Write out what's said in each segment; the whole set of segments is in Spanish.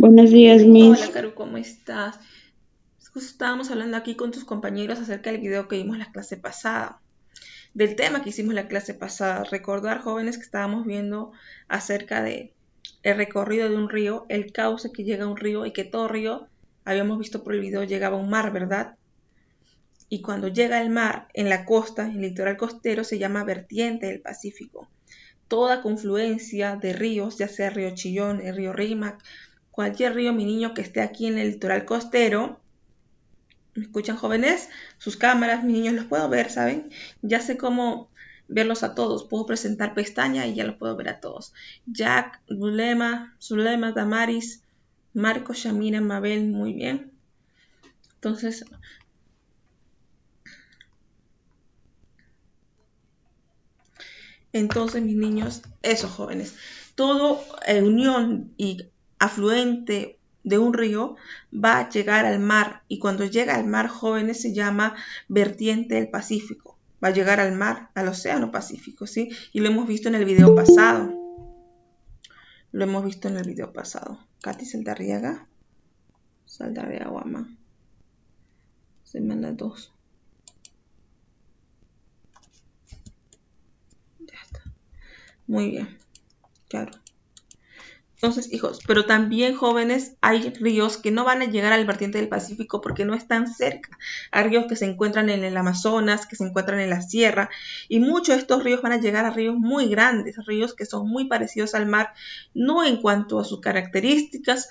Buenos días, Hola, Miss. Caru, ¿cómo estás? Justo estábamos hablando aquí con tus compañeros acerca del video que vimos la clase pasada, del tema que hicimos la clase pasada. Recordar, jóvenes, que estábamos viendo acerca de el recorrido de un río, el cauce que llega a un río y que todo río, habíamos visto por el video, llegaba a un mar, ¿verdad? Y cuando llega al mar, en la costa, en el litoral costero, se llama vertiente del Pacífico. Toda confluencia de ríos, ya sea el río Chillón, el río Rímac, cualquier río, mi niño, que esté aquí en el litoral costero. ¿Me escuchan, jóvenes? Sus cámaras, mis niños, los puedo ver, ¿saben? Ya sé cómo verlos a todos. Puedo presentar pestaña y ya los puedo ver a todos. Jack, Zulema, Damaris, Marco, Shamira, Mabel, muy bien. Entonces, mis niños, esos jóvenes, todo unión y afluente de un río va a llegar al mar, y cuando llega al mar, jóvenes, se llama vertiente del Pacífico. Va a llegar al mar, al océano Pacífico, ¿sí? Y lo hemos visto en el video pasado. Lo hemos visto en el video pasado. Katy Saldarriaga. Saldarriaga Guama. Semana 2. Ya está. Muy bien. Claro. Entonces, hijos, pero también, jóvenes, hay ríos que no van a llegar al vertiente del Pacífico porque no están cerca. Hay ríos que se encuentran en el Amazonas, que se encuentran en la sierra, y muchos de estos ríos van a llegar a ríos muy grandes, ríos que son muy parecidos al mar, no en cuanto a sus características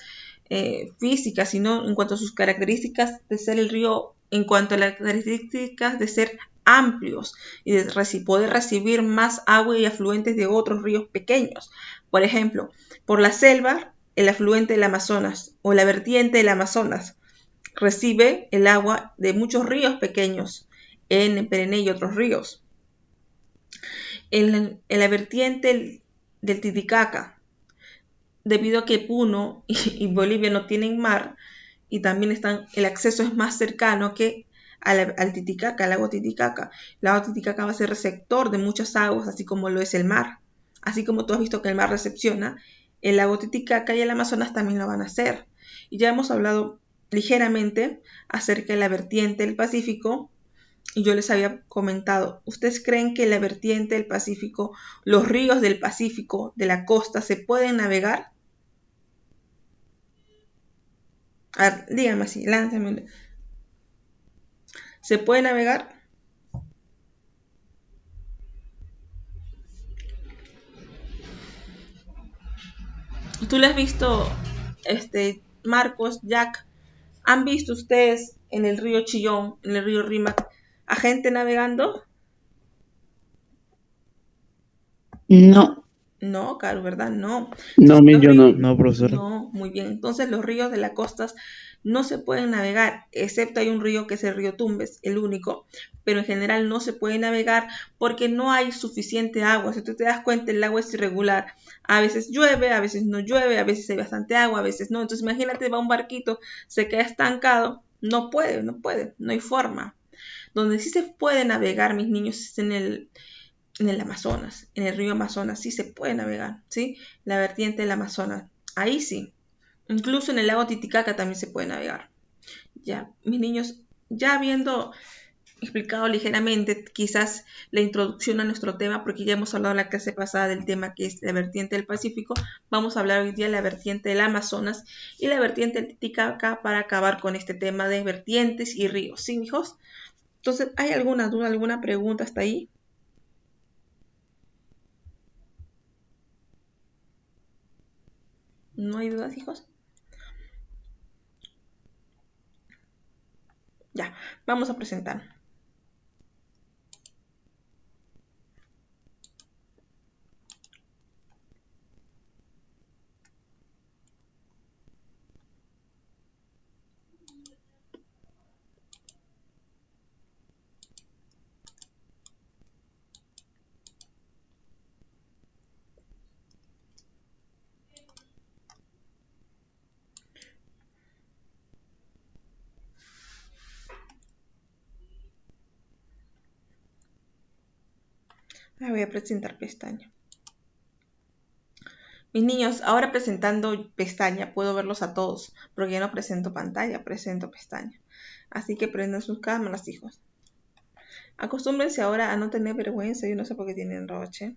físicas, sino en cuanto a sus características de ser el río, en cuanto a las características de ser amplios y de poder recibir más agua y afluentes de otros ríos pequeños. Por ejemplo, por la selva, el afluente del Amazonas o la vertiente del Amazonas recibe el agua de muchos ríos pequeños, en Perené y otros ríos. En la vertiente del Titicaca, debido a que Puno y Bolivia no tienen mar, y también el acceso es más cercano que al Titicaca, al lago Titicaca. El lago Titicaca va a ser receptor de muchas aguas, así como lo es el mar. Así como tú has visto que el mar recepciona, el lago Titicaca y el Amazonas también lo van a hacer. Y ya hemos hablado ligeramente acerca de la vertiente del Pacífico, y yo les había comentado, ¿ustedes creen que la vertiente del Pacífico, los ríos del Pacífico, de la costa, se pueden navegar? A ver, díganme así, lánzame. ¿Se puede navegar? ¿Tú le has visto, Marcos, Jack? ¿Han visto ustedes en el río Chillón, en el río Rímac, a gente navegando? No, No, claro, ¿verdad? No. no, Entonces Miss, los yo ríos, no. No, profesor. no, muy bien. Entonces los ríos de las costas no se pueden navegar, excepto hay un río que es el río Tumbes, el único, pero en general no se puede navegar porque no hay suficiente agua. Si tú te das cuenta, el agua es irregular. A veces llueve, a veces no llueve, a veces hay bastante agua, a veces no. Entonces imagínate, va un barquito, se queda estancado, no puede, no puede, no hay forma. Donde sí se puede navegar, mis niños, es en el Amazonas, en el río Amazonas, sí se puede navegar, ¿sí? La vertiente del Amazonas, ahí sí. Incluso en el lago Titicaca también se puede navegar. Ya, mis niños, ya habiendo explicado ligeramente quizás la introducción a nuestro tema, porque ya hemos hablado en la clase pasada del tema que es la vertiente del Pacífico, vamos a hablar hoy día de la vertiente del Amazonas y la vertiente del Titicaca para acabar con este tema de vertientes y ríos, ¿sí, hijos? Entonces, ¿hay alguna duda, alguna pregunta hasta ahí? ¿No hay dudas, hijos? Ya, vamos a presentar. Voy a presentar pestaña. Mis niños, ahora presentando pestaña, puedo verlos a todos, porque ya no presento pantalla, presento pestaña. Así que prendan sus cámaras, hijos. Acostúmbrense ahora a no tener vergüenza, yo no sé por qué tienen roche.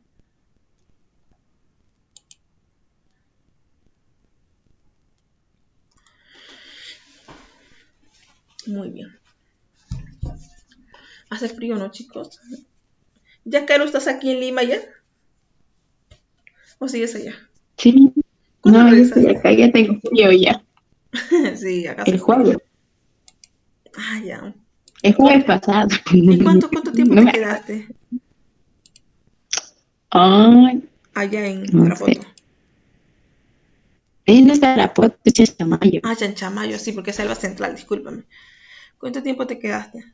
Muy bien. ¿Hace frío, no, chicos? ¿Ya, Caro, estás aquí en Lima ya? ¿O sigues allá? Sí, ¿Cuándo no, yo estoy regresaste? acá, ya tengo frío ya. Sí, acá hace El frío. jueves, Ah, ya. el jueves pasado. ¿Y cuánto tiempo No te me quedaste Ay, allá en no sé. Tarapoto? Ahí no está la puerta de Chamayo. Ah, Chanchamayo, sí, porque es Selva Central, discúlpame. ¿Cuánto tiempo te quedaste?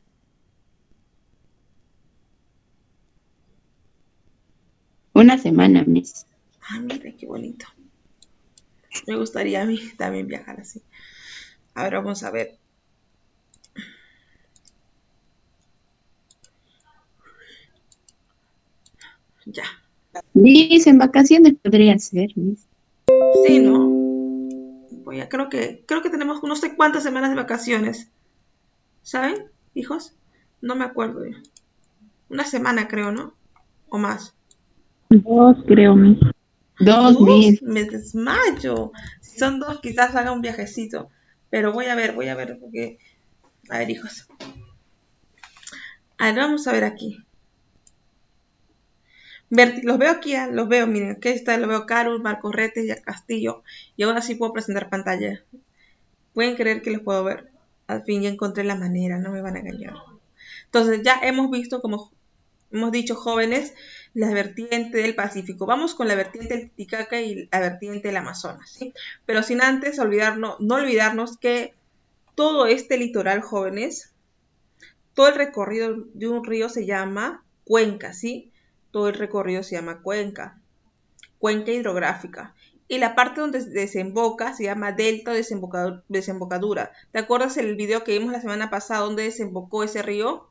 Una semana, mis. Ah, mira, qué bonito. Me gustaría a mí también viajar así. A ver, vamos a ver. Ya. Mis, en vacaciones podría ser, mis. Sí, ¿no? Creo que tenemos no sé cuántas semanas de vacaciones. ¿Saben, hijos? No me acuerdo yo. Una semana creo, ¿no? O más. Dos, creo, mis. Dos, ¿Dos? mis. Me desmayo. Si son dos, quizás haga un viajecito. Pero voy a ver, porque... A ver, hijos. A ver, vamos a ver aquí. Los veo aquí, los veo, miren, aquí está, los veo Carol, Marcos Retes y a Castillo. Y ahora sí puedo presentar pantalla. Pueden creer que los puedo ver. Al fin ya encontré la manera, no me van a engañar. Entonces ya hemos visto, como hemos dicho, jóvenes, la vertiente del Pacífico. Vamos con la vertiente del Titicaca y la vertiente del Amazonas, ¿sí? Pero sin antes no olvidarnos que todo este litoral, jóvenes, todo el recorrido de un río se llama cuenca, ¿sí? Todo el recorrido se llama cuenca, cuenca hidrográfica. Y la parte donde desemboca se llama delta o desembocadura. ¿Te acuerdas el video que vimos la semana pasada donde desembocó ese río?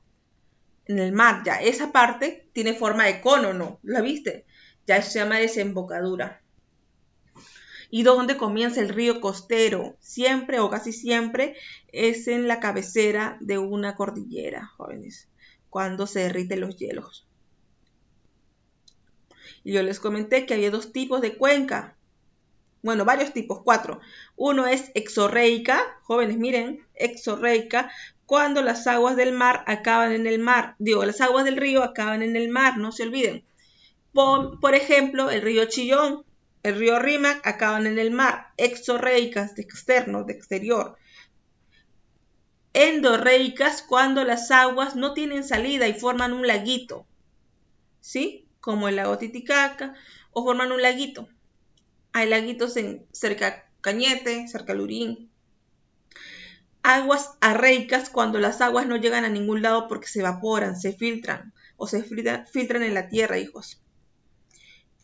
En el mar, ya. Esa parte tiene forma de cono, ¿no? ¿La viste? Ya eso se llama desembocadura. ¿Y dónde comienza el río costero? Siempre o casi siempre es en la cabecera de una cordillera, jóvenes, cuando se derriten los hielos. Y yo les comenté que había dos tipos de cuenca. Bueno, varios tipos, cuatro. Uno es exorreica, jóvenes, miren, exorreica, cuando las aguas del mar acaban en el mar. Digo, las aguas del río acaban en el mar, no se olviden. Por ejemplo, el río Chillón, el río Rímac acaban en el mar. Exorreicas, de externo, de exterior. Endorreicas, cuando las aguas no tienen salida y forman un laguito, ¿sí? Como el lago Titicaca, o forman un laguito. Hay laguitos cerca Cañete, cerca Lurín. Aguas arreicas, cuando las aguas no llegan a ningún lado porque se evaporan, se filtran o se filtran en la tierra, hijos.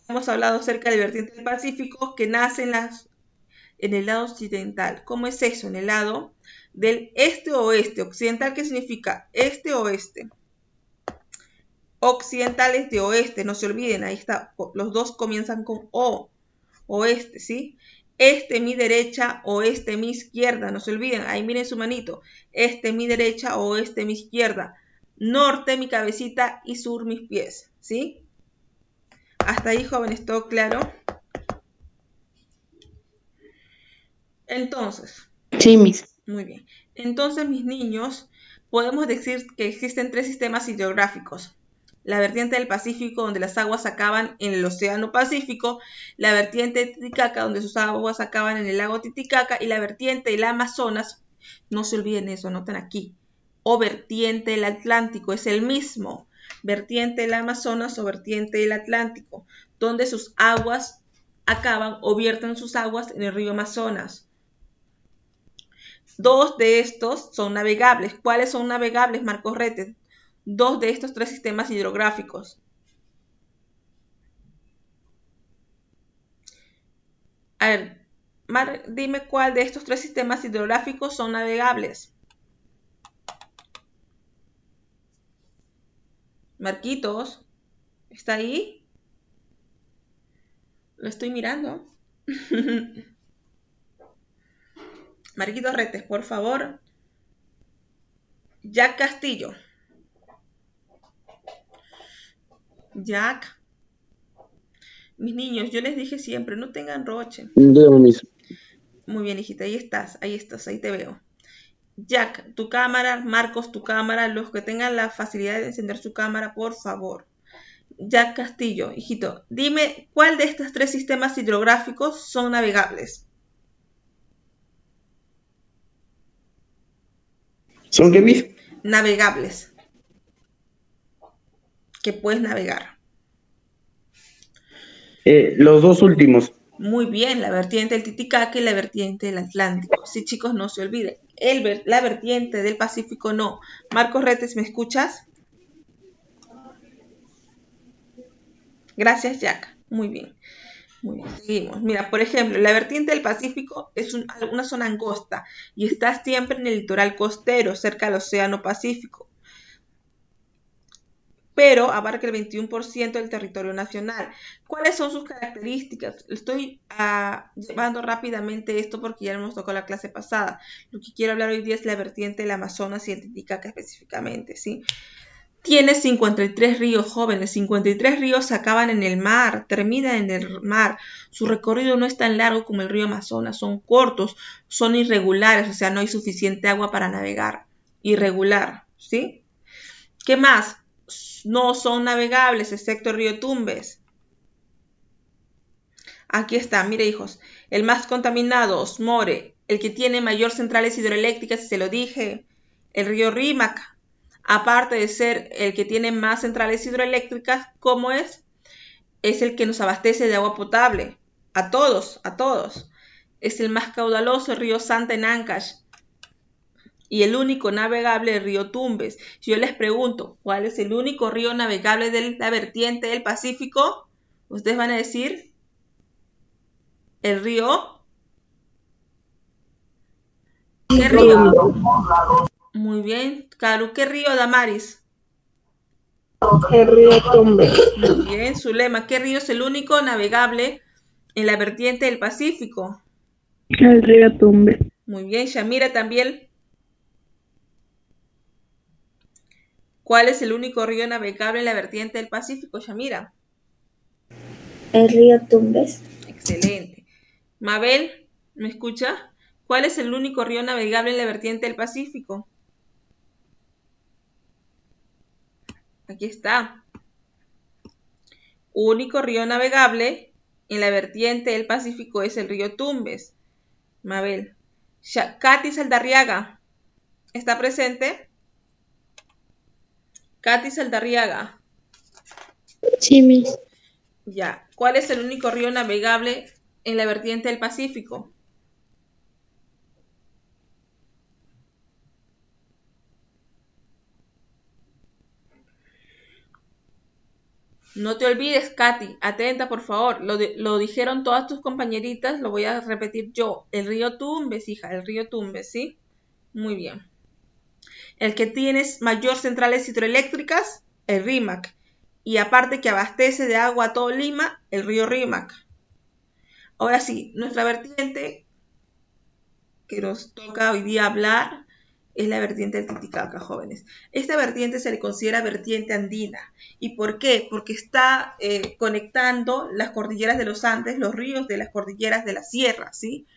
Hemos hablado acerca del vertiente del Pacífico que nace en el lado occidental. ¿Cómo es eso? En el lado del este-oeste. Occidental, ¿qué significa? Este-oeste. Occidental es de oeste, no se olviden, ahí está. Los dos comienzan con O. Oeste, ¿sí? Este mi derecha, oeste mi izquierda, no se olviden, ahí miren su manito. Este mi derecha, oeste mi izquierda. Norte mi cabecita y sur mis pies, ¿sí? Hasta ahí, jóvenes, ¿todo claro? Entonces, Sí, mis. muy bien. Entonces, mis niños, podemos decir que existen tres sistemas hidrográficos. La vertiente del Pacífico, donde las aguas acaban en el Océano Pacífico, la vertiente de Titicaca, donde sus aguas acaban en el lago Titicaca, y la vertiente del Amazonas, no se olviden eso, anoten aquí, o vertiente del Atlántico, es el mismo, vertiente del Amazonas o vertiente del Atlántico, donde sus aguas acaban o vierten sus aguas en el río Amazonas. Dos de estos son navegables. ¿Cuáles son navegables, Marcos Retes? Dos de estos tres sistemas hidrográficos. A ver, dime cuál de estos tres sistemas hidrográficos son navegables. Marquitos, ¿está ahí? Lo estoy mirando. Marquitos Retes, por favor. Jack Castillo. Jack. Mis niños, yo les dije siempre, no tengan roche. Dígame, Miss. Muy bien, hijita, ahí estás, ahí te veo. Jack, tu cámara, Marcos, tu cámara, los que tengan la facilidad de encender su cámara, por favor. Jack Castillo, hijito, dime, ¿cuál de estos 3 sistemas hidrográficos son navegables? ¿Son qué, Miss? Navegables. Que puedes navegar. Los 2 últimos. Muy bien, la vertiente del Titicaca y la vertiente del Atlántico. Sí, chicos, no se olviden. La vertiente del Pacífico no. Marcos Retes, ¿me escuchas? Gracias, Jack. Muy bien. Muy bien, seguimos. Mira, por ejemplo, la vertiente del Pacífico es una zona angosta y está siempre en el litoral costero, cerca del Océano Pacífico, pero abarca el 21% del territorio nacional. ¿Cuáles son sus características? Estoy llevando rápidamente esto porque ya nos tocó la clase pasada. Lo que quiero hablar hoy día es la vertiente del Amazonas y el Titicaca específicamente, ¿sí? Tiene 53 ríos jóvenes, 53 ríos acaban en el mar, terminan en el mar. Su recorrido no es tan largo como el río Amazonas, son cortos, son irregulares, o sea, no hay suficiente agua para navegar. Irregular, ¿sí? ¿Qué más? No son navegables, excepto el río Tumbes. Aquí está, mire hijos, el más contaminado, Osmore, el que tiene mayor centrales hidroeléctricas, se lo dije, el río Rímac. Aparte de ser el que tiene más centrales hidroeléctricas, ¿cómo es? Es el que nos abastece de agua potable. A todos, a todos. Es el más caudaloso, el río Santa en Ancash. Y el único navegable, el río Tumbes. Si yo les pregunto, ¿cuál es el único río navegable de la vertiente del Pacífico? Ustedes van a decir, el río. ¿Qué río? Muy bien. Caru, ¿qué río, Damaris? El río Tumbes. Muy bien. Zulema, ¿qué río es el único navegable en la vertiente del Pacífico? El río Tumbes. Muy bien. Shamira también. ¿Cuál es el único río navegable en la vertiente del Pacífico, Shamira? El río Tumbes. Excelente. Mabel, ¿me escucha? ¿Cuál es el único río navegable en la vertiente del Pacífico? Aquí está. Único río navegable en la vertiente del Pacífico es el río Tumbes. Mabel. Katy Saldarriaga, ¿está presente? Katy Saldarriaga. Sí, Miss. Ya. ¿Cuál es el único río navegable en la vertiente del Pacífico? No te olvides, Katy, atenta por favor, lo dijeron todas tus compañeritas, lo voy a repetir yo. El río Tumbes, hija, el río Tumbes, ¿sí? Muy bien. El que tiene mayor centrales hidroeléctricas, el Rímac. Y aparte que abastece de agua a todo Lima, el río Rímac. Ahora sí, nuestra vertiente que nos toca hoy día hablar es la vertiente del Titicaca, jóvenes. Esta vertiente se le considera vertiente andina. ¿Y por qué? Porque está conectando las cordilleras de los Andes, los ríos de las cordilleras de la sierra, ¿sí?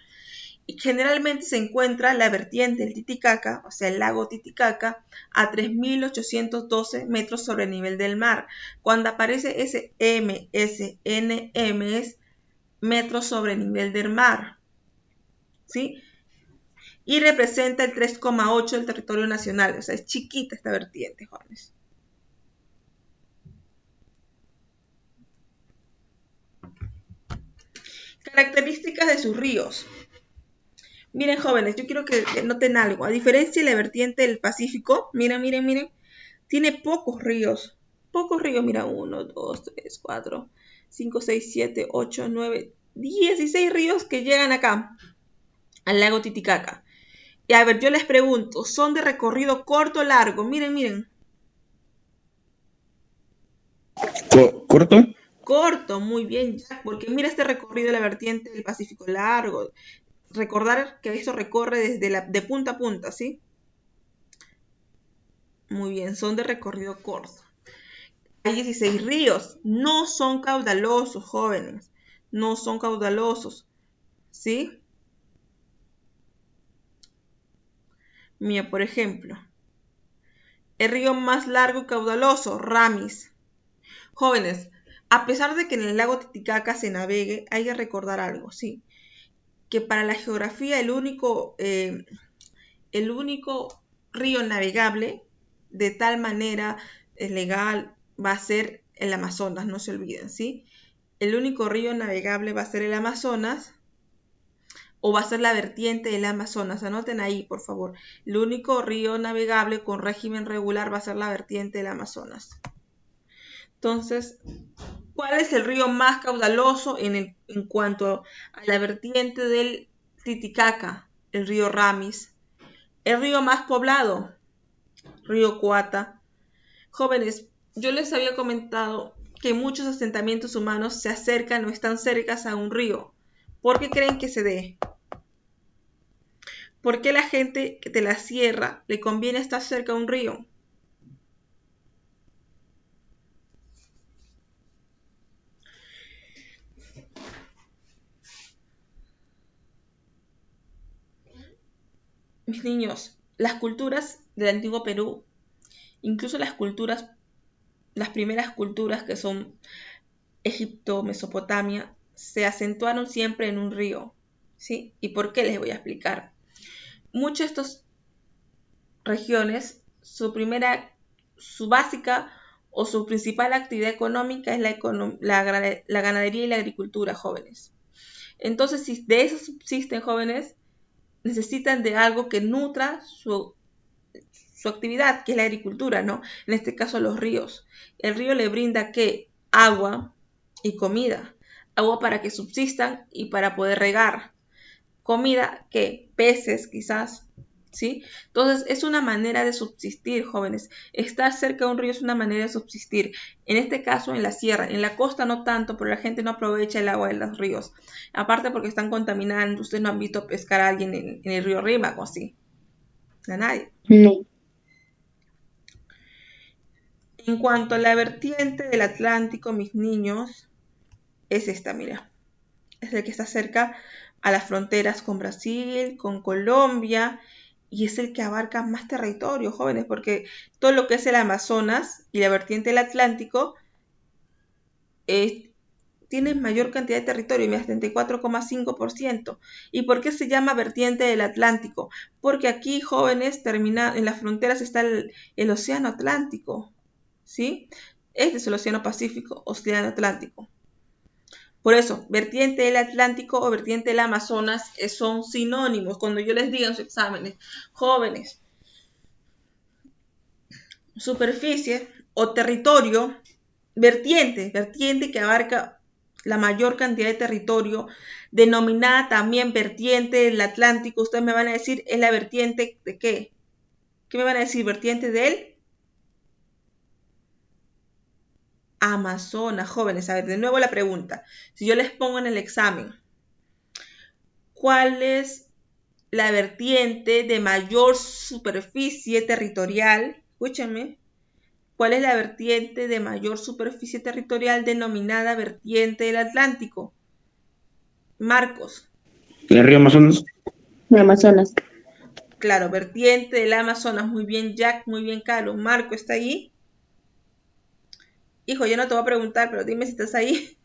Y generalmente se encuentra la vertiente del Titicaca, o sea, el lago Titicaca, a 3.812 metros sobre el nivel del mar. Cuando aparece ese MSNM es metros sobre el nivel del mar, ¿sí? Y representa el 3,8 del territorio nacional, o sea, es chiquita esta vertiente, jóvenes. Características de sus ríos. Miren, jóvenes, yo quiero que noten algo. A diferencia de la vertiente del Pacífico, miren, tiene pocos ríos. Pocos ríos, mira, 1, 2, 3, 4, 5, 6, 7, 8, 9, 16 ríos que llegan acá, al lago Titicaca. Y a ver, yo les pregunto, ¿son de recorrido corto o largo? Miren. ¿Corto? Corto, muy bien, Jack, porque mira este recorrido de la vertiente del Pacífico largo. Recordar que esto recorre desde de punta a punta, ¿sí? Muy bien, son de recorrido corto. Hay 16 ríos, no son caudalosos, jóvenes, no son caudalosos, ¿sí? Mira, por ejemplo, el río más largo y caudaloso, Ramis. Jóvenes, a pesar de que en el lago Titicaca se navegue, hay que recordar algo, ¿sí? Que para la geografía el único río navegable de tal manera legal va a ser el Amazonas, no se olviden, ¿sí? El único río navegable va a ser el Amazonas o va a ser la vertiente del Amazonas. Anoten ahí, por favor. El único río navegable con régimen regular va a ser la vertiente del Amazonas. Entonces, ¿cuál es el río más caudaloso en cuanto a la vertiente del Titicaca? El río Ramis. El río más poblado, río Coata. Jóvenes, yo les había comentado que muchos asentamientos humanos se acercan o están cerca a un río. ¿Por qué creen que se dé? ¿Por qué la gente de la sierra le conviene estar cerca a un río? Mis niños, las culturas del antiguo Perú, incluso las primeras culturas que son Egipto, Mesopotamia, se acentuaron siempre en un río, ¿sí? ¿Y por qué? Les voy a explicar. Muchas de estas regiones, su básica o su principal actividad económica es la ganadería y la agricultura, jóvenes. Entonces, si de eso subsisten, jóvenes, necesitan de algo que nutra su actividad, que es la agricultura, ¿no? En este caso, los ríos. El río le brinda, ¿qué? Agua y comida. Agua para que subsistan y para poder regar. Comida, ¿qué? Peces, quizás, ¿sí? Entonces, es una manera de subsistir, jóvenes. Estar cerca de un río es una manera de subsistir. En este caso, en la sierra. En la costa no tanto, pero la gente no aprovecha el agua de los ríos. Aparte porque están contaminando. Ustedes no han visto pescar a alguien en el río Rímaco, ¿sí? A nadie. No. En cuanto a la vertiente del Atlántico, mis niños, es esta, mira. Es el que está cerca a las fronteras con Brasil, con Colombia, y es el que abarca más territorio, jóvenes, porque todo lo que es el Amazonas y la vertiente del Atlántico tiene mayor cantidad de territorio, mira, 74,5%. ¿Y por qué se llama vertiente del Atlántico? Porque aquí, jóvenes, en las fronteras está el Océano Atlántico, ¿sí? Este es el Océano Pacífico, Océano Atlántico. Por eso, vertiente del Atlántico o vertiente del Amazonas son sinónimos. Cuando yo les diga en sus exámenes, jóvenes, superficie o territorio, vertiente que abarca la mayor cantidad de territorio, denominada también vertiente del Atlántico, ustedes me van a decir, ¿es la vertiente de qué? ¿Qué me van a decir? ¿Vertiente del Amazonas, jóvenes? A ver, de nuevo la pregunta. Si yo les pongo en el examen, ¿cuál es la vertiente de mayor superficie territorial? Escúchenme. ¿Cuál es la vertiente de mayor superficie territorial denominada vertiente del Atlántico? Marcos. ¿El río Amazonas? El Amazonas. Claro, vertiente del Amazonas. Muy bien, Jack. Muy bien, Carlos. Marco, ¿está ahí? Hijo, yo no te voy a preguntar, pero dime si estás ahí.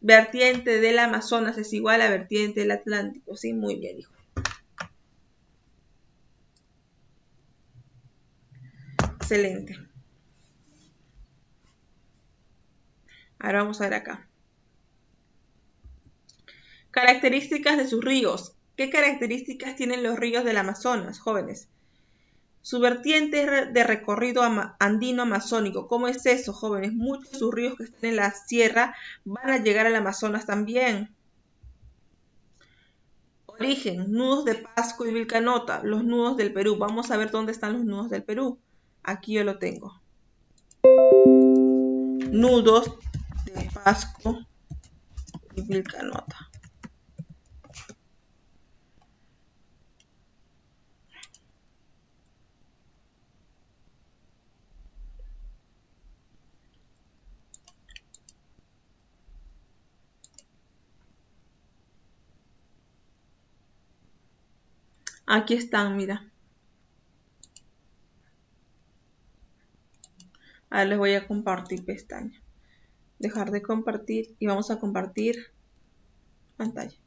Vertiente del Amazonas es igual a vertiente del Atlántico. Sí, muy bien, hijo. Excelente. Ahora vamos a ver acá. Características de sus ríos. ¿Qué características tienen los ríos del Amazonas, jóvenes? Su vertiente es de recorrido andino amazónico. ¿Cómo es eso, jóvenes? Muchos de sus ríos que están en la sierra van a llegar al Amazonas también. Origen, nudos de Pasco y Vilcanota, los nudos del Perú. Vamos a ver dónde están los nudos del Perú. Aquí yo lo tengo. Nudos de Pasco y Vilcanota. Aquí están, mira. Ahora les voy a compartir pestaña. Dejar de compartir y vamos a compartir pantalla.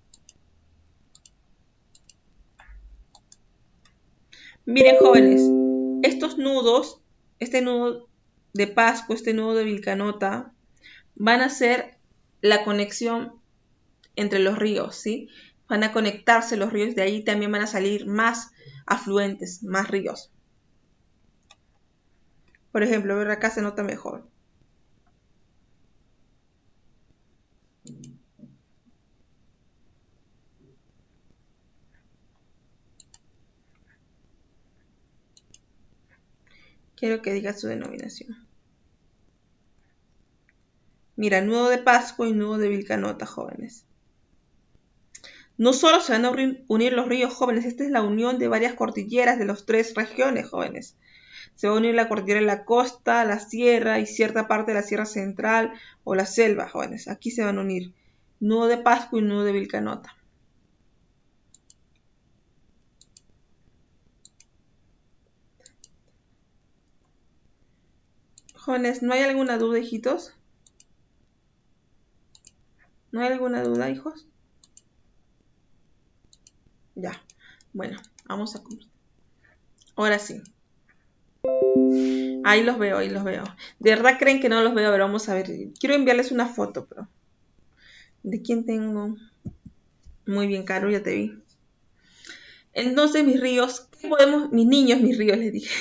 Miren, jóvenes, estos nudos, este nudo de Pasco, este nudo de Vilcanota, van a ser la conexión entre los ríos, ¿sí? Van a conectarse los ríos, de ahí también van a salir más afluentes, más ríos. Por ejemplo, ver acá se nota mejor. Quiero que diga su denominación. Mira, nudo de Pasco y nudo de Vilcanota, jóvenes. No solo se van a unir los ríos, jóvenes, esta es la unión de varias cordilleras de las 3 regiones, jóvenes. Se va a unir la cordillera de la costa, la sierra y cierta parte de la sierra central o la selva, jóvenes. Aquí se van a unir nudo de Pasco y nudo de Vilcanota. Jóvenes, ¿no hay alguna duda, hijitos? ¿No hay alguna duda, hijos? Ya, bueno, vamos a comenzar. Ahora sí. Ahí los veo, ahí los veo. ¿De verdad creen que no los veo? A ver, vamos a ver. Quiero enviarles una foto, pero... ¿De quién tengo? Muy bien, Caro, ya te vi. Entonces, mis ríos, ¿qué podemos... Mis niños, mis ríos, les dije.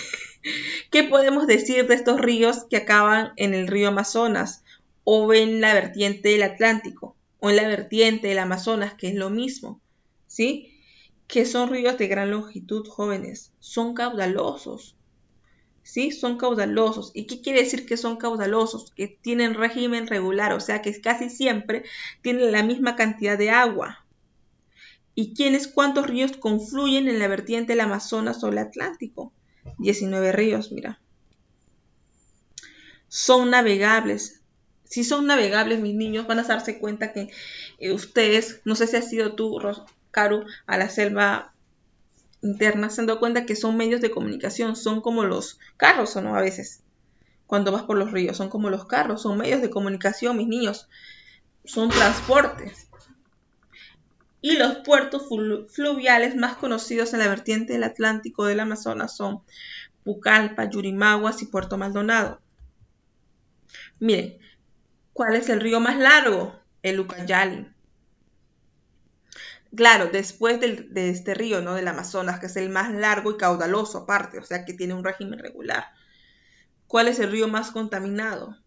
¿Qué podemos decir de estos ríos que acaban en el río Amazonas? O en la vertiente del Atlántico, o en la vertiente del Amazonas, que es lo mismo, ¿sí? Que son ríos de gran longitud, jóvenes. Son caudalosos. ¿Sí? Son caudalosos. ¿Y qué quiere decir que son caudalosos? Que tienen régimen regular, o sea que casi siempre tienen la misma cantidad de agua. ¿Y cuántos ríos confluyen en la vertiente del Amazonas o el Atlántico? 19 ríos, mira. Son navegables. Si son navegables, mis niños, van a darse cuenta que ustedes, no sé si has sido tú, Caru, a la selva interna, se han dado cuenta que son medios de comunicación, son como los carros, ¿o no? A veces, cuando vas por los ríos, son como los carros, son medios de comunicación, mis niños, son transportes. Y los puertos fluviales más conocidos en la vertiente del Atlántico del Amazonas son Pucallpa, Yurimaguas y Puerto Maldonado. Miren, ¿cuál es el río más largo? El Ucayali. Claro, después de este río, ¿no? Del Amazonas, que es el más largo y caudaloso aparte, o sea que tiene un régimen regular. ¿Cuál es el río más contaminado?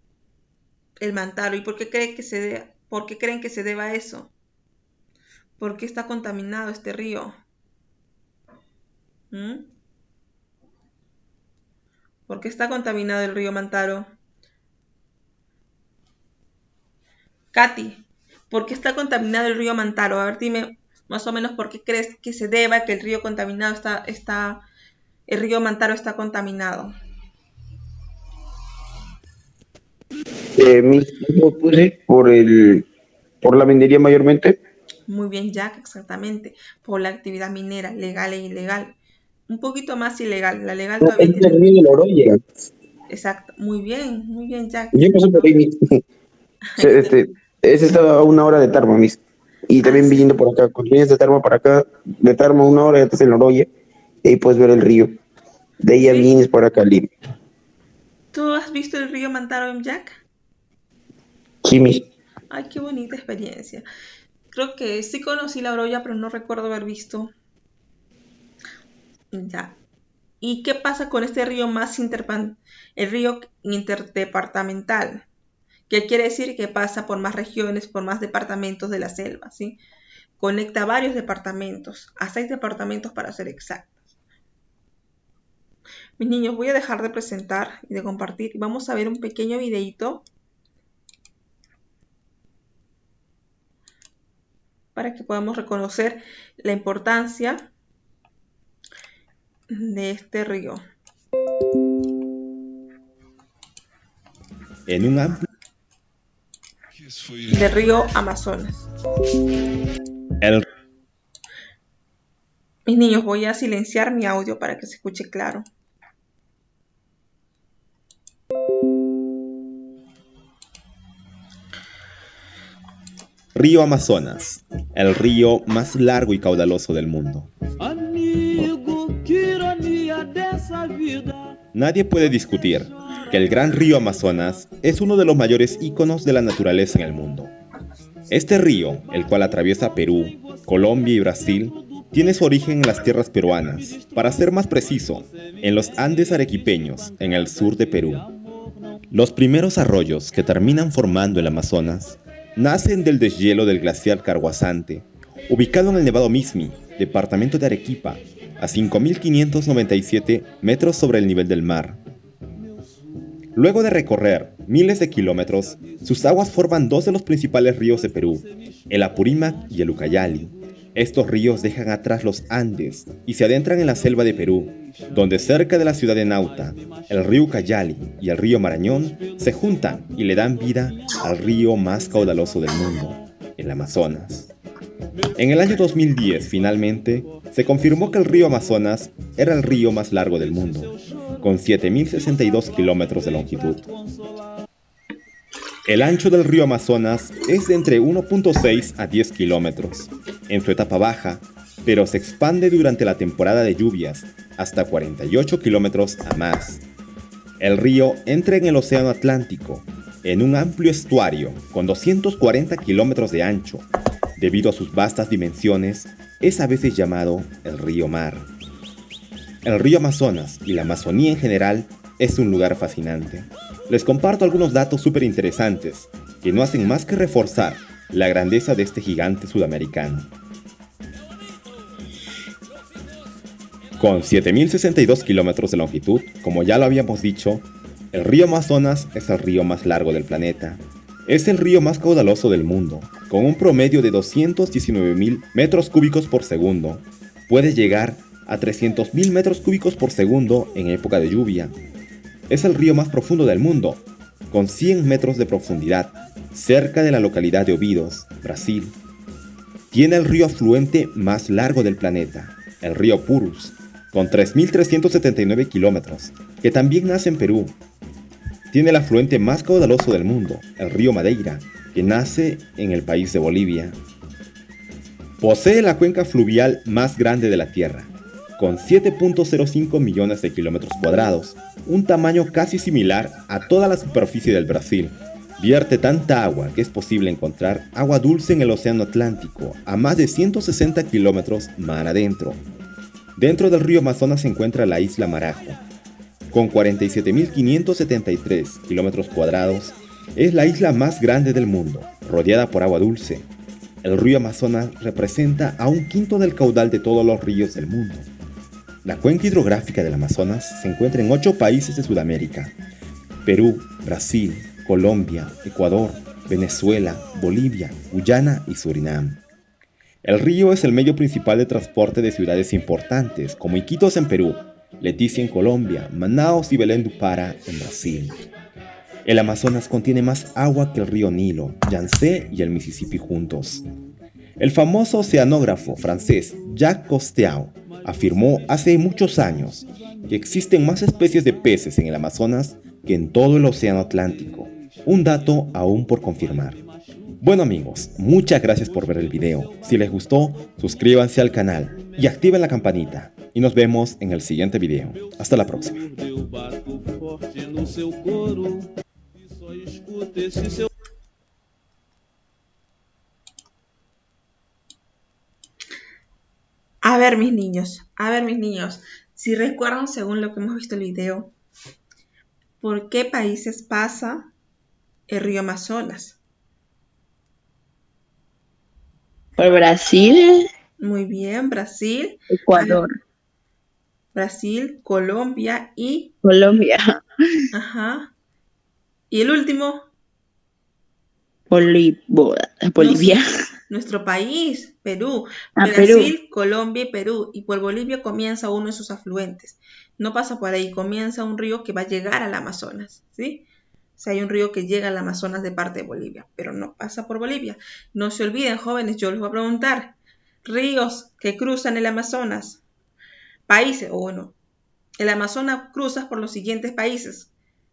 El Mantaro. ¿Y por qué creen que se deba a eso? ¿Por qué está contaminado este río? ¿Por qué está contaminado el río Mantaro? Katy, ¿por qué está contaminado el río Mantaro? A ver, dime más o menos por qué crees que se deba que el río contaminado el río Mantaro está contaminado. Puse por la minería mayormente. Muy bien, Jack, exactamente. Por la actividad minera, legal e ilegal. Un poquito más ilegal. La legal todavía Es tiene. el río de la Oroya. Exacto. Muy bien, Jack. Yo pasé por ahí, ese estaba a 1 hora de Tarma, mis. Y también sí. viniendo por acá, cuando vienes de Tarma para acá, de Tarma 1 hora, ya estás en la Oroya, y ahí puedes ver el río. De ahí ya vienes por acá, Lima. ¿Tú has visto el río Mantaro, Jack? Sí, mis. Ay, qué bonita experiencia. Creo que sí conocí la Oroya, pero no recuerdo haber visto. Ya. ¿Y qué pasa con este río el río interdepartamental? ¿Qué quiere decir? Que pasa por más regiones, por más departamentos de la selva, ¿sí? Conecta varios departamentos, a 6 departamentos para ser exactos. Mis niños, voy a dejar de presentar y de compartir. Vamos a ver un pequeño videito para que podamos reconocer la importancia de este río. En un amplio Del río Amazonas. el Mis niños, voy a silenciar mi audio para que se escuche claro. río Amazonas, el río más largo y caudaloso del mundo. Nadie puede discutir que el gran río Amazonas es uno de los mayores íconos de la naturaleza en el mundo. Este río, el cual atraviesa Perú, Colombia y Brasil, tiene su origen en las tierras peruanas, para ser más preciso, en los Andes arequipeños, en el sur de Perú. Los primeros arroyos que terminan formando el Amazonas nacen del deshielo del glaciar Carguazante, ubicado en el Nevado Mismi, departamento de Arequipa, a 5.597 metros sobre el nivel del mar. Luego de recorrer miles de kilómetros, sus aguas forman dos de los principales ríos de Perú, el Apurímac y el Ucayali. Estos ríos dejan atrás los Andes y se adentran en la selva de Perú, donde cerca de la ciudad de Nauta, el río Ucayali y el río Marañón se juntan y le dan vida al río más caudaloso del mundo, el Amazonas. En el año 2010, finalmente, se confirmó que el río Amazonas era el río más largo del mundo, con 7.062 kilómetros de longitud. El ancho del río Amazonas es de entre 1.6 a 10 kilómetros en su etapa baja, pero se expande durante la temporada de lluvias hasta 48 kilómetros a más. El río entra en el Océano Atlántico, en un amplio estuario con 240 kilómetros de ancho. Debido a sus vastas dimensiones, es a veces llamado el río mar. El río Amazonas y la Amazonía en general es un lugar fascinante. Les comparto algunos datos súper interesantes que no hacen más que reforzar la grandeza de este gigante sudamericano. Con 7.062 kilómetros de longitud, como ya lo habíamos dicho, el río Amazonas es el río más largo del planeta. Es el río más caudaloso del mundo, con un promedio de 219.000 metros cúbicos por segundo. Puede llegar a 300.000 metros cúbicos por segundo en época de lluvia. Es el río más profundo del mundo, con 100 metros de profundidad, cerca de la localidad de Óbidos, Brasil. Tiene el río afluente más largo del planeta, el río Purus, con 3.379 kilómetros, que también nace en Perú. Tiene el afluente más caudaloso del mundo, el río Madeira, que nace en el país de Bolivia. Posee la cuenca fluvial más grande de la Tierra, con 7.05 millones de kilómetros cuadrados, un tamaño casi similar a toda la superficie del Brasil. Vierte tanta agua que es posible encontrar agua dulce en el Océano Atlántico, a más de 160 kilómetros mar adentro. Dentro del río Amazonas se encuentra la isla Marajo, con 47.573 kilómetros cuadrados. Es la isla más grande del mundo, rodeada por agua dulce. El río Amazonas representa a un quinto del caudal de todos los ríos del mundo. La cuenca hidrográfica del Amazonas se encuentra en 8 países de Sudamérica: Perú, Brasil, Colombia, Ecuador, Venezuela, Bolivia, Guyana y Surinam. El río es el medio principal de transporte de ciudades importantes como Iquitos en Perú, Leticia en Colombia, Manaos y Belém do Pará en Brasil. El Amazonas contiene más agua que el río Nilo, Yangtze y el Mississippi juntos. El famoso oceanógrafo francés Jacques Cousteau afirmó hace muchos años que existen más especies de peces en el Amazonas que en todo el Océano Atlántico, un dato aún por confirmar. Bueno amigos, muchas gracias por ver el video. Si les gustó, suscríbanse al canal y activen la campanita. Y nos vemos en el siguiente video. Hasta la próxima. A ver mis niños, si recuerdan según lo que hemos visto en el video, ¿por qué países pasa el río Amazonas? Por Brasil, Muy bien, Brasil, Ecuador, Colombia y... Colombia, Ajá. Y el último, Bolivia. Nuestro país, Perú, Ah, Brasil, Perú. Colombia y Perú. Y por Bolivia comienza uno de sus afluentes. No pasa por ahí, comienza un río que va a llegar al Amazonas, ¿sí? O sea, hay un río que llega al Amazonas de parte de Bolivia, pero no pasa por Bolivia. No se olviden, jóvenes, yo les voy a preguntar. Ríos que cruzan el Amazonas. Países, o bueno, el Amazonas cruza por los siguientes países.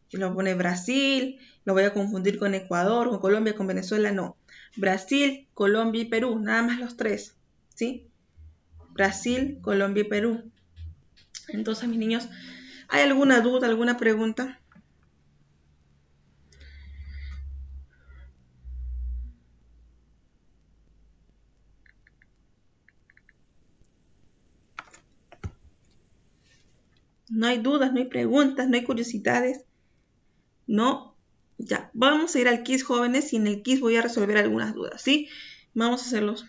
Si lo pone Brasil, lo voy a confundir con Ecuador, con Colombia, con Venezuela, no. Brasil, Colombia y Perú, nada más los tres, ¿sí? Brasil, Colombia y Perú. Entonces, mis niños, ¿hay alguna duda, alguna pregunta? No hay dudas, no hay preguntas, no hay curiosidades. No, ya. Vamos a ir al quiz, jóvenes, y en el quiz voy a resolver algunas dudas, ¿sí? Vamos a hacerlos.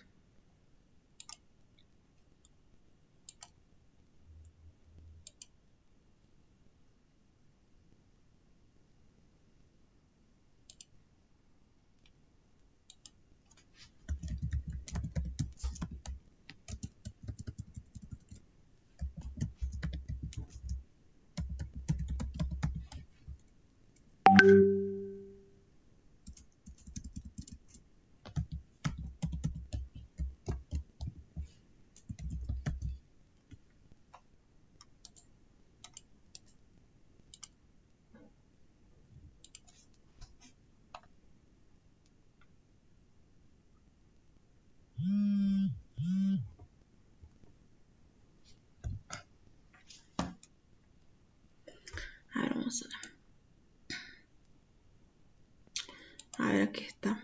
A ver, vamos a ver. A ver, aquí está.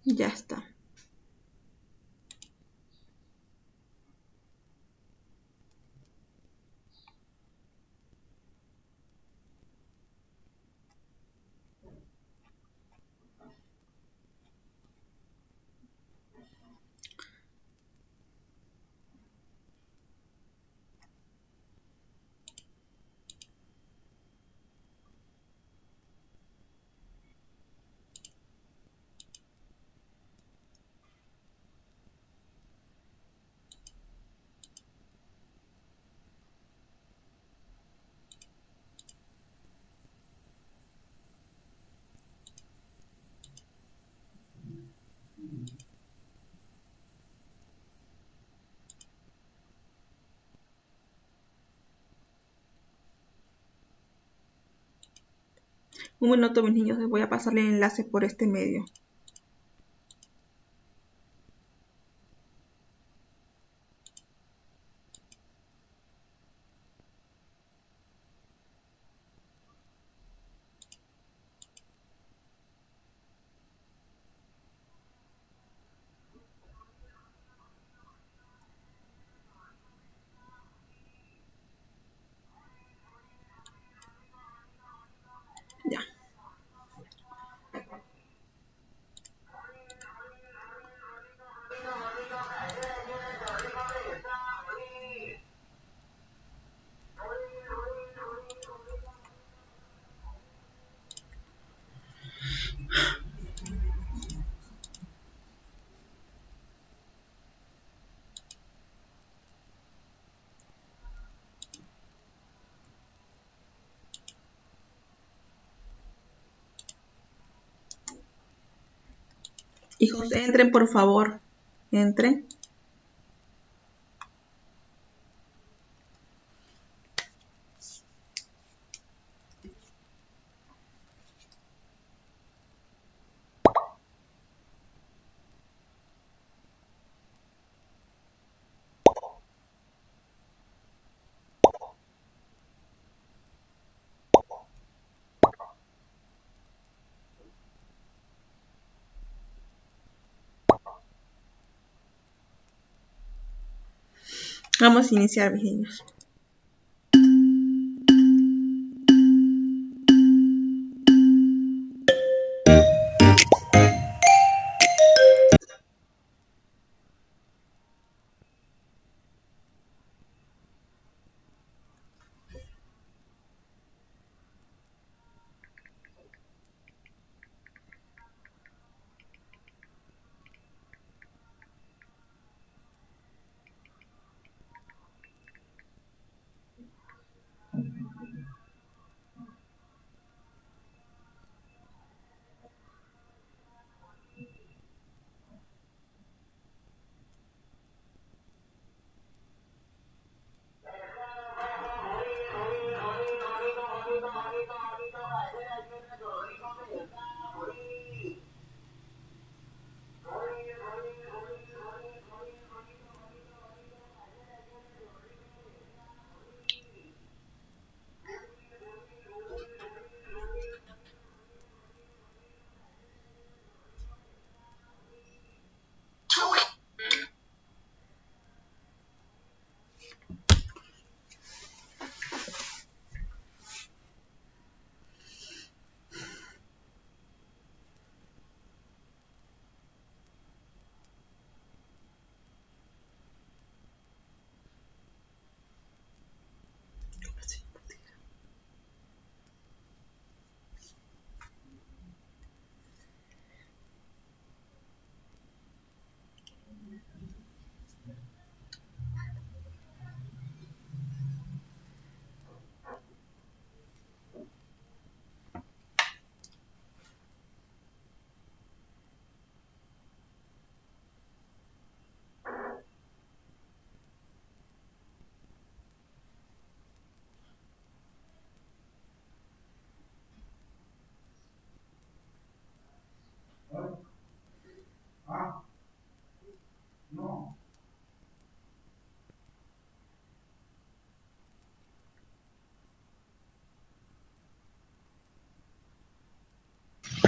Ya está. Un minuto, mis niños, les voy a pasar el enlace por este medio. Ya. Hijos, entren, por favor. Entren. Vamos a iniciar, mis niños.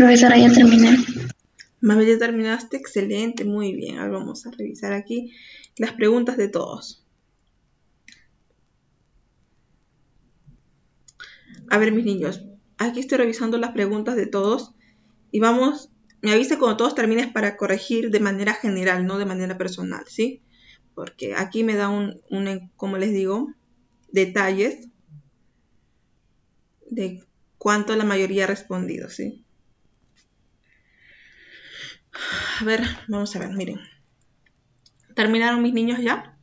Profesora, ya terminé. Mabel, ya terminaste, excelente, muy bien. Ahora vamos a revisar aquí las preguntas de todos. A ver, mis niños, aquí estoy revisando las preguntas de todos y vamos, me avisa cuando todos termines para corregir de manera general, no de manera personal, ¿sí? Porque aquí me da como les digo, detalles de cuánto la mayoría ha respondido, ¿sí? A ver, vamos a ver, miren. ¿Terminaron mis niños ya?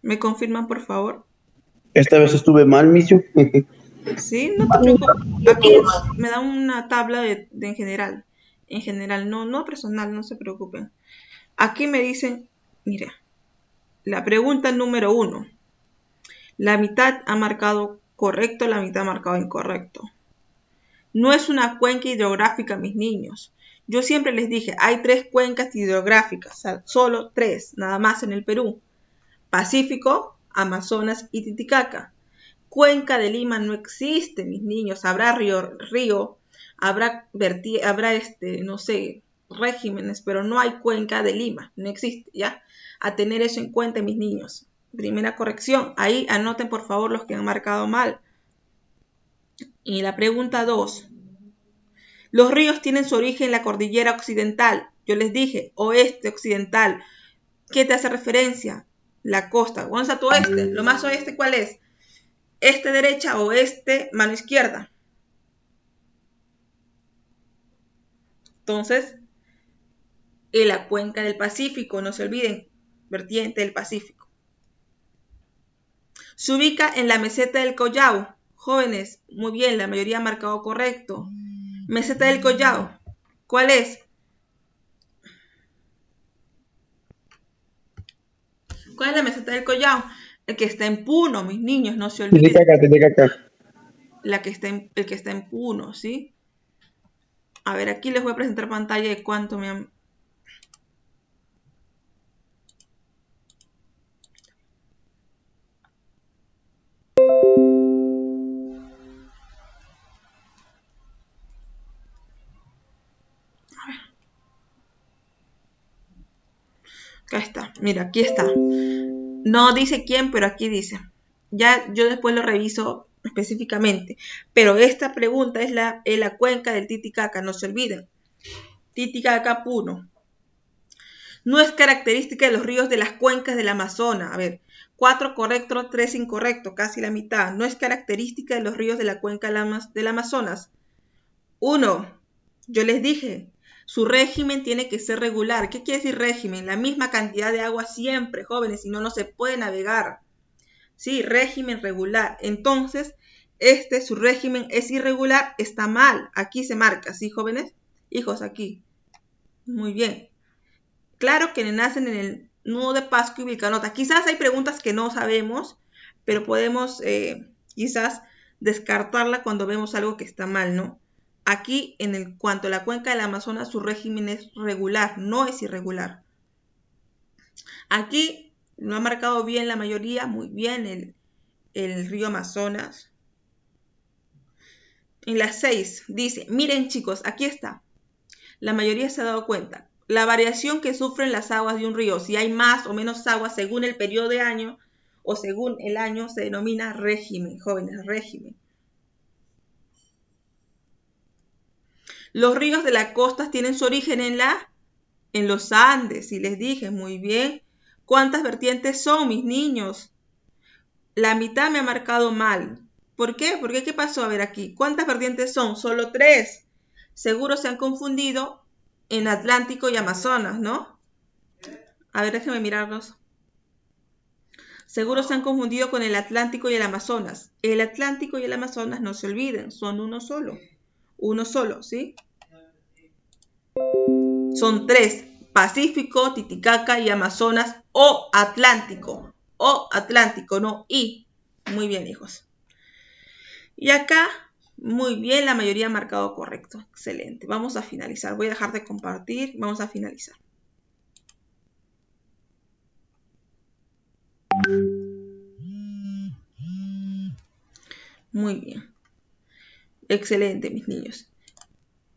¿Me confirman, por favor? Esta vez estuve mal, Micio. Sí, no te preocupes. Aquí me da una tabla en general. En general, no personal, no se preocupen. Aquí me dicen, mira, la pregunta número 1. La mitad ha marcado correcto, la mitad ha marcado incorrecto. No es una cuenca hidrográfica, mis niños. Yo siempre les dije, hay 3 cuencas hidrográficas, o sea, solo 3, nada más en el Perú. Pacífico, Amazonas y Titicaca. Cuenca de Lima no existe, mis niños. Habrá río, habrá no sé, regímenes, pero no hay cuenca de Lima, no existe, ¿ya? A tener eso en cuenta, mis niños. Primera corrección, ahí anoten por favor los que han marcado mal. Y la pregunta 2. Los ríos tienen su origen en la cordillera occidental. Yo les dije, oeste, occidental. ¿Qué te hace referencia? La costa. ¿Dónde está tu oeste? ¿Lo más oeste cuál es? Este derecha, oeste, mano izquierda. Entonces, en la cuenca del Pacífico, no se olviden, vertiente del Pacífico. Se ubica en la meseta del Collao. Jóvenes, muy bien, la mayoría ha marcado correcto. Meseta del Collao, ¿cuál es? ¿Cuál es la meseta del Collao? El que está en Puno, mis niños, no se olviden. Titicaca. El que está en Puno, ¿sí? A ver, aquí les voy a presentar pantalla de cuánto me han... Acá está, mira, aquí está. No dice quién, pero aquí dice. Ya yo después lo reviso específicamente. Pero esta pregunta es la cuenca del Titicaca, no se olviden. Titicaca Puno. No es característica de los ríos de las cuencas del Amazonas. A ver, 4 correctos, 3 incorrectos, casi la mitad. No es característica de los ríos de la cuenca del Amazonas. 1. Yo les dije, su régimen tiene que ser regular. ¿Qué quiere decir régimen? La misma cantidad de agua siempre, jóvenes, si no, no se puede navegar. Sí, régimen regular. Entonces, su régimen es irregular, está mal. Aquí se marca, ¿sí, jóvenes? Hijos, aquí. Muy bien. Claro que nacen en el nudo de Pascua y Vilcanota. Quizás hay preguntas que no sabemos, pero podemos quizás descartarla cuando vemos algo que está mal, ¿no? Aquí, en cuanto a la cuenca del Amazonas, su régimen es regular, no es irregular. Aquí lo ha marcado bien la mayoría, muy bien el río Amazonas. En las 6 dice, miren chicos, aquí está. La mayoría se ha dado cuenta. La variación que sufren las aguas de un río, si hay más o menos agua según el periodo de año o según el año, se denomina régimen, jóvenes, régimen. Los ríos de la costa tienen su origen en los Andes, y les dije, muy bien. ¿Cuántas vertientes son, mis niños? La mitad me ha marcado mal. ¿Por qué? Porque ¿qué pasó? A ver aquí. ¿Cuántas vertientes son? Solo 3. Seguro se han confundido en Atlántico y Amazonas, ¿no? A ver, déjenme mirarlos. Seguro se han confundido con el Atlántico y el Amazonas. El Atlántico y el Amazonas, no se olviden, son uno solo. Uno solo, ¿sí? Son 3. Pacífico, Titicaca y Amazonas o Atlántico. O Atlántico, no y. Muy bien, hijos. Y acá, muy bien, la mayoría ha marcado correcto. Excelente. Vamos a finalizar. Voy a dejar de compartir. Vamos a finalizar. Muy bien. Excelente, mis niños.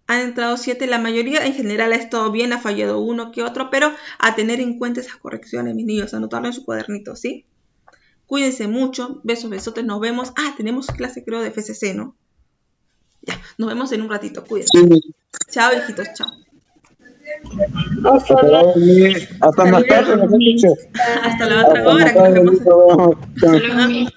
Han entrado 7, la mayoría en general ha estado bien, ha fallado uno que otro, pero a tener en cuenta esas correcciones, mis niños, anotarlo en su cuadernito, ¿sí? Cuídense mucho, besos, besotes, nos vemos. Ah, tenemos clase creo de FCC, ¿no? Ya, nos vemos en un ratito, cuídense. Sí. Chao, hijitos, chao. Hasta luego. Hasta más tarde, Hasta la otra hora que nos vemos. Hasta luego, Miss.